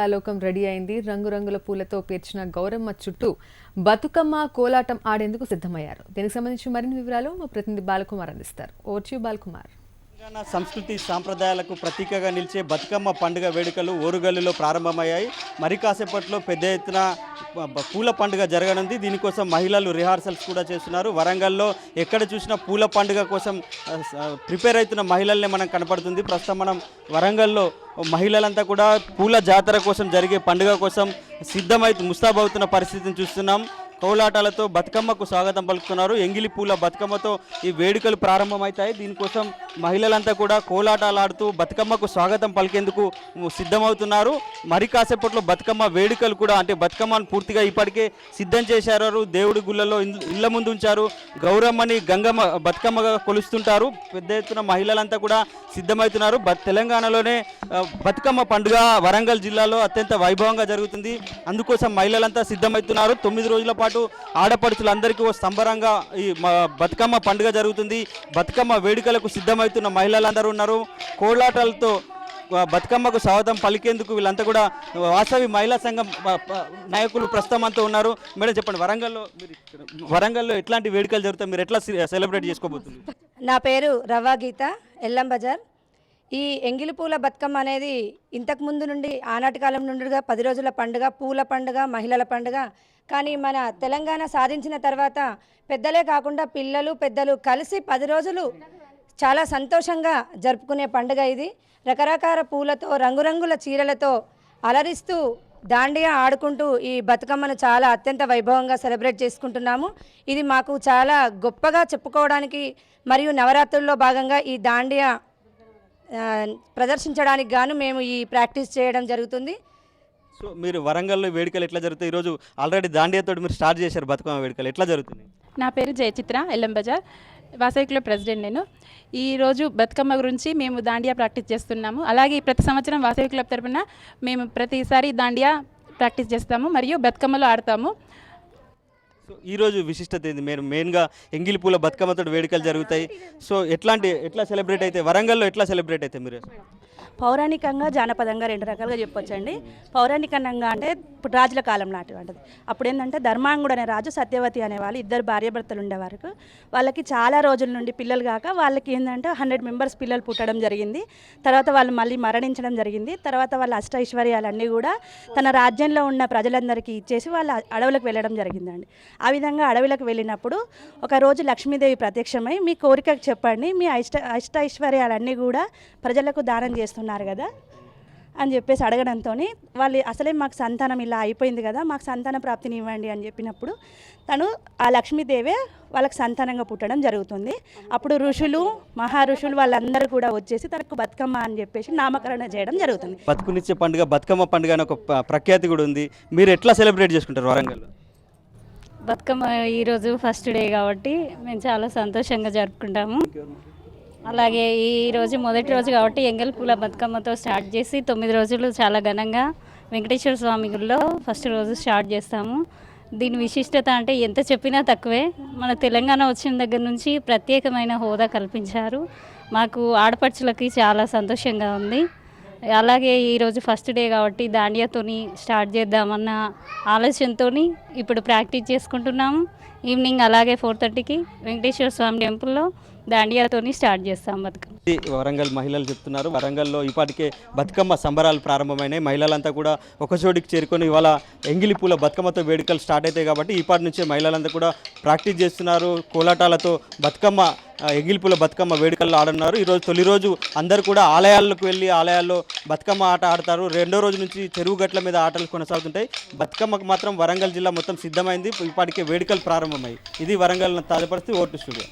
Alokam ready అయింది. రంగురంగుల పూలతో పేర్చిన గౌరమ్మ చుట్టూ బతుకమ్మ కోలాటం ఆడేందుకు సిద్ధమయ్యారు. దీనికి సంబంధించి మరిన్ని వివరాలు మా ప్రతినిధి బాలకుమార్ అందిస్తారు. ఓర్చి బాలకుమార్. తెలంగాణ సంస్కృతి సాంప్రదాయాలకు ప్రతీకగా నిలిచే బతుకమ్మ పండుగ వేడుకలు ఓరుగల్లులో ప్రారంభమయ్యాయి. మరి కాసేపట్లో పెద్ద ఎత్తున పూల పండుగ జరగనుంది. దీనికోసం మహిళలు రిహార్సల్స్ కూడా చేస్తున్నారు. వరంగల్లో ఎక్కడ చూసినా పూల పండుగ కోసం ప్రిపేర్ అవుతున్న మహిళల్ని మనం కనపడుతుంది. ప్రస్తుతం మనం వరంగల్లో మహిళలంతా కూడా పూల జాతర కోసం జరిగే పండుగ కోసం ముస్తాబవుతున్న పరిస్థితిని చూస్తున్నాం. కోలాటాలతో బతుకమ్మకు స్వాగతం పలుకుతున్నారు. ఎంగిలి పూల బతుకమ్మతో ఈ వేడుకలు ప్రారంభమవుతాయి. దీనికోసం మహిళలంతా కూడా కోలాటాలు ఆడుతూ బతుకమ్మకు స్వాగతం పలికేందుకు సిద్ధమవుతున్నారు. మరి కాసేపట్లో బతుకమ్మ వేడుకలు కూడా అంటే బతుకమ్మను పూర్తిగా ఇప్పటికే సిద్ధం చేశారు. దేవుడి గుళ్ళలో ఇళ్ల ముందు ఉంచారు. గౌరమ్మని గంగమ్మ బతుకమ్మగా కొలుస్తుంటారు. పెద్ద ఎత్తున మహిళలంతా కూడా సిద్ధమవుతున్నారు. తెలంగాణలోనే బతుకమ్మ పండుగ వరంగల్ జిల్లాలో అత్యంత వైభవంగా జరుగుతుంది. అందుకోసం మహిళలంతా సిద్ధమవుతున్నారు. 9 రోజుల పాటు ఆడపడుచులందరికీ సంబరంగా ఈ బతుకమ్మ పండుగ జరుగుతుంది. బతుకమ్మ వేడుకలకు సిద్ధమవుతున్న మహిళలందరూ ఉన్నారు. కోలాటాలతో బతుకమ్మకు స్వాగతం పలికేందుకు వీళ్ళంతా కూడా వాసవి మహిళా సంఘం నాయకులు ప్రస్తుతం అంతా ఉన్నారు. మేడం చెప్పండి, వరంగల్లో ఎట్లాంటి వేడుకలు జరుగుతాయి, మీరు ఎట్లా సెలబ్రేట్ చేసుకోబోతుంది? నా పేరు రవా గీత, ఎల్లం బజార్. ఈ ఎంగిలి పూల బతుకమ్మ అనేది ఇంతకుముందు నుండి ఆనాటి కాలం నుండిగా 10 రోజుల పండుగ, పూల పండుగ, మహిళల పండుగ. కానీ మన తెలంగాణ సాధించిన తర్వాత పెద్దలే కాకుండా పిల్లలు పెద్దలు కలిసి 10 రోజులు చాలా సంతోషంగా జరుపుకునే పండుగ ఇది. రకరకాల పూలతో రంగురంగుల చీరలతో అలరిస్తూ దాండియా ఆడుకుంటూ ఈ బతుకమ్మను చాలా అత్యంత వైభవంగా సెలబ్రేట్ చేసుకుంటున్నాము. ఇది మాకు చాలా గొప్పగా చెప్పుకోవడానికి మరియు నవరాత్రుల్లో భాగంగా ఈ దాండియా ప్రదర్శించడానికి గాను మేము ఈ ప్రాక్టీస్ చేయడం జరుగుతుంది. సో మీరు వరంగల్లో వేడుకలు ఎట్లా జరుగుతాయి? ఈరోజు ఆల్రెడీ దాండియాతో మీరు స్టార్ట్ చేశారు బతుకమ్మ వేడుకలు, ఎట్లా జరుగుతుంది? నా పేరు జయచిత్ర, ఎల్లం బజార్ వాసవి క్లబ్ ప్రెసిడెంట్. నేను ఈరోజు బతుకమ్మ గురించి మేము దాండియా ప్రాక్టీస్ చేస్తున్నాము. అలాగే ప్రతి సంవత్సరం వాసవి క్లబ్ తరపున మేము ప్రతిసారి దాండియా ప్రాక్టీస్ చేస్తాము మరియు బతుకమ్మలో ఆడతాము. సో ఈరోజు విశిష్టత ఏంది? మీరు మెయిన్గా ఎంగిలి పూల బతుకమ్మతో వేడుకలు జరుగుతాయి. సో ఎట్లా సెలబ్రేట్ అయితే వరంగల్లో ఎట్లా సెలబ్రేట్ అయితే మీరు? పౌరాణికంగా జానపదంగా 2 రకాలుగా చెప్పొచ్చండి. పౌరాణికంగా అంటే ఇప్పుడు రాజుల కాలం నాటివంటిది. అప్పుడు ఏంటంటే ధర్మాంగుడు అనే రాజు, సత్యవతి అనేవాళ్ళు 2 భార్యాభర్తలు ఉండేవారు. వాళ్ళకి చాలా రోజుల నుండి పిల్లలు కాక వాళ్ళకి ఏంటంటే 100 మెంబర్స్ పిల్లలు పుట్టడం జరిగింది. తర్వాత వాళ్ళు మళ్ళీ మరణించడం జరిగింది. తర్వాత వాళ్ళ అష్టైశ్వర్యాలన్నీ కూడా తన రాజ్యంలో ఉన్న ప్రజలందరికీ ఇచ్చేసి వాళ్ళ అడవులకు వెళ్ళడం జరిగిందండి. ఆ విధంగా అడవులకు వెళ్ళినప్పుడు ఒకరోజు లక్ష్మీదేవి ప్రత్యక్షమై మీ కోరిక చెప్పండి, మీ అష్టైశ్వర్యాలన్నీ కూడా ప్రజలకు దానం చేస్తున్నారు కదా అని చెప్పేసి అడగడంతో వాళ్ళు అసలే మాకు సంతానం ఇలా అయిపోయింది కదా, మాకు సంతాన ప్రాప్తిని ఇవ్వండి అని చెప్పినప్పుడు తను ఆ లక్ష్మీదేవే వాళ్ళకి సంతానంగా పుట్టడం జరుగుతుంది. అప్పుడు ఋషులు, మహారుషులు వాళ్ళందరూ కూడా వచ్చేసి తనకు బతుకమ్మ అని చెప్పేసి నామకరణ చేయడం జరుగుతుంది. బతుకునిచ్చే పండుగ బతుకమ్మ పండుగ అని ఒక ప్రఖ్యాతి కూడా ఉంది. మీరు ఎట్లా సెలబ్రేట్ చేసుకుంటారు వరంగల్లో? బతుకమ్మ ఈరోజు ఫస్ట్ డే కాబట్టి మేము చాలా సంతోషంగా జరుపుకుంటాము. అలాగే ఈరోజు మొదటి రోజు కాబట్టి ఎంగిలి పూల బతుకమ్మతో స్టార్ట్ చేసి 9 రోజులు చాలా ఘనంగా వెంకటేశ్వర స్వామి గుడిలో ఫస్ట్ రోజు స్టార్ట్ చేస్తాము. దీని విశిష్టత అంటే ఎంత చెప్పినా తక్కువే. మన తెలంగాణ వచ్చిన దగ్గర నుంచి ప్రత్యేకమైన హోదా కల్పించారు. మాకు ఆడపడుచులకి చాలా సంతోషంగా ఉంది. అలాగే ఈరోజు ఫస్ట్ డే కాబట్టి దాండియాతోని స్టార్ట్ చేద్దామన్న ఆలోచనతో ఇప్పుడు ప్రాక్టీస్ చేసుకుంటున్నాము. ఈవినింగ్ అలాగే 4:30కి వెంకటేశ్వర స్వామి టెంపుల్లో దాండియాతోని స్టార్ట్ చేస్తాం బతుకమ్మ. వరంగల్ మహిళలు చెప్తున్నారు. వరంగల్లో ఇప్పటికే బతుకమ్మ సంబరాలు ప్రారంభమైనాయి. మహిళలంతా కూడా ఒక చోటికి చేరుకొని ఇవాళ ఎంగిలి పూల బతుకమ్మతో వేడుకలు స్టార్ట్ అవుతాయి కాబట్టి ఇప్పటి నుంచే మహిళలంతా కూడా ప్రాక్టీస్ చేస్తున్నారు. కోలాటాలతో బతుకమ్మ ఎంగిలి పూల బతుకమ్మ వేడుకల్లో ఆడున్నారు. ఈరోజు తొలి రోజు అందరూ కూడా ఆలయాలకు వెళ్ళి ఆలయాల్లో బతుకమ్మ ఆట ఆడతారు. 2వ రోజు నుంచి చెరువు గట్ల మీద ఆటలు కొనసాగుతుంటాయి. బతుకమ్మకు మాత్రం వరంగల్ జిల్లా మొత్తం సిద్ధమైంది. ఇప్పటికే వేడుకలు ప్రారంభమయ్యాయి. ఇది వరంగల్ తాజా పరిస్థితి. Vote studio.